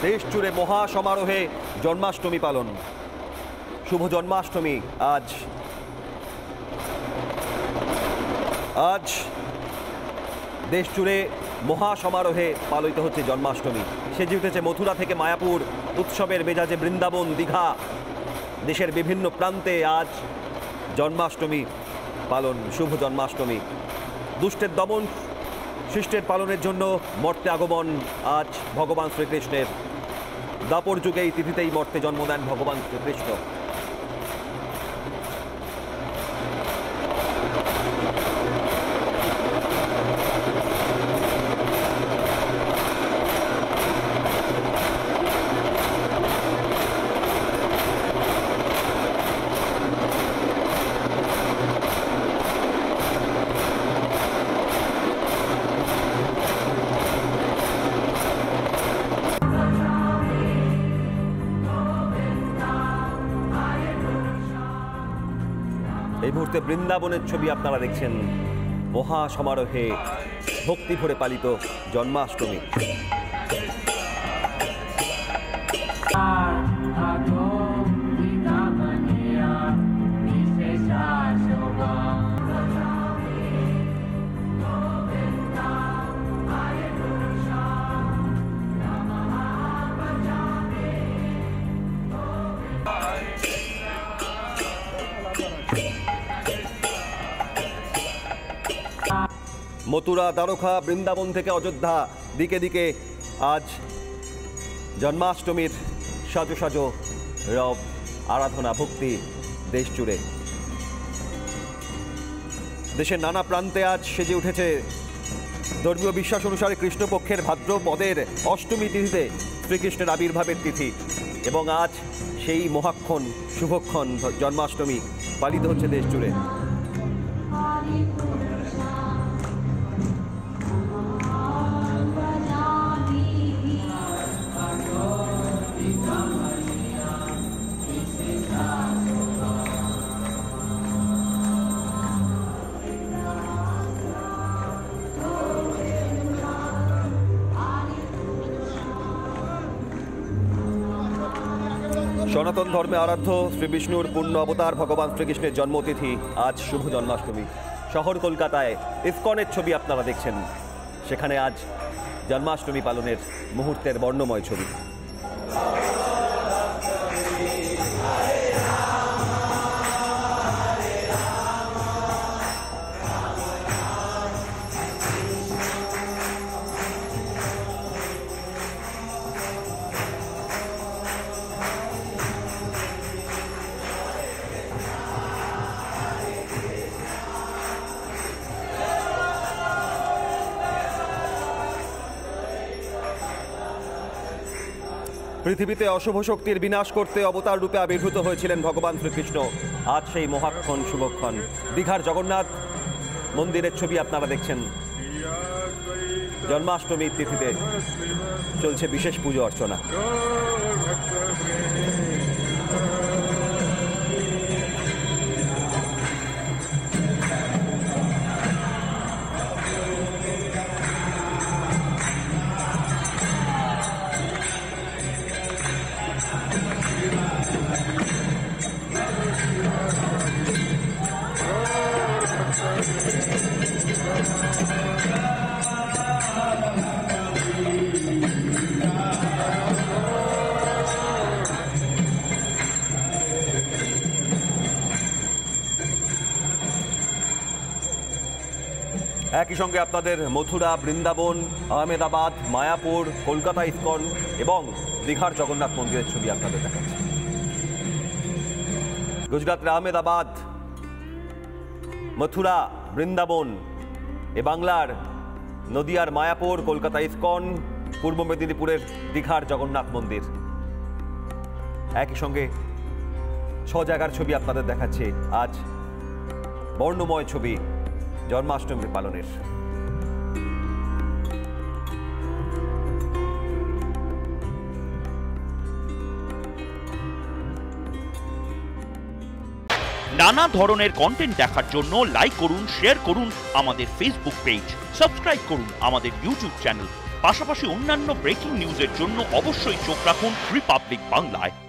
দেশ জুড়ে মহা সমারোহে জন্মাষ্টমী পালন। শুভ জন্মাষ্টমী। আজ দেশ জুড়ে মহা সমারোহে পালিত হচ্ছে জন্মাষ্টমী। সেজে উঠেছে মথুরা থেকে মায়াপুর, উৎসবের মেজাজে বৃন্দাবন, দীঘা। দেশের বিভিন্ন প্রান্তে আজ জন্মাষ্টমী পালন, শুভ জন্মাষ্টমী। দুষ্টের দমন, শিষ্টের পালনের জন্য মর্তে আগমন আজ ভগবান শ্রীকৃষ্ণের। দাপর যুগে এই তিথিতেই মর্তে জন্ম দেন ভগবান শ্রীকৃষ্ণ। এই মুহূর্তে বৃন্দাবনের ছবি আপনারা দেখছেন। মহা সমারোহে ভক্তি ভরে পালিত জন্মাষ্টমী। মথুরা, দ্বারকা, বৃন্দাবন থেকে অযোধ্যা, দিকে দিকে আজ জন্মাষ্টমীর সাজো সাজো রব, আরাধনা, ভক্তি দেশ জুড়ে। দেশের নানা প্রান্তে আজ সেজে উঠেছে ধর্মীয় বিশ্বাস অনুসারে কৃষ্ণপক্ষের ভাদ্রপদের অষ্টমী তিথিতে শ্রীকৃষ্ণের আবির্ভাবের তিথি, এবং আজ সেই মহাক্ষণ, শুভক্ষণ জন্মাষ্টমী পালিত হচ্ছে দেশ জুড়ে। সনাতন ধর্মে আরাধ্য শ্রী বিষ্ণুর পূর্ণ অবতার ভগবান শ্রীকৃষ্ণের জন্মতিথি আজ শুভ জন্মাষ্টমী। শহর কলকাতায় ইসকনের ছবি আপনারা দেখছেন। সেখানে আজ জন্মাষ্টমী পালনের মুহূর্তের বর্ণময় ছবি। পৃথিবীতে অশুভ শক্তির বিনাশ করতে অবতার রূপে আবির্ভূত হয়েছিলেন ভগবান শ্রীকৃষ্ণ। আজ সেই মহাক্ষণ, শুভক্ষণ। দীঘার জগন্নাথ মন্দিরের ছবি আপনারা দেখছেন। জন্মাষ্টমীর তিথিতে চলছে বিশেষ পুজো অর্চনা। একই সঙ্গে আপনাদের মথুরা, বৃন্দাবন, আহমেদাবাদ, মায়াপুর, কলকাতা ইসকন এবং দীঘার জগন্নাথ মন্দিরের ছবি আপনাদের দেখাচ্ছি। গুজরাতের আহমেদাবাদ, মথুরা, বৃন্দাবন, এ বাংলার নদিয়ার মায়াপুর, কলকাতা ইসকন, পূর্ব মেদিনীপুরের দীঘার জগন্নাথ মন্দির। একই সঙ্গে 6 জায়গার ছবি আপনাদের দেখাচ্ছে আজ বর্ণময় ছবি জন্মাষ্টমী পালনের। নানা ধরনের কন্টেন্ট দেখার জন্য লাইক করুন, শেয়ার করুন আমাদের ফেসবুক পেজ, সাবস্ক্রাইব করুন আমাদের ইউটিউব চ্যানেল। পাশাপাশি অন্যান্য ব্রেকিং নিউজের জন্য অবশ্যই চোখ রাখুন রিপাবলিক বাংলায়।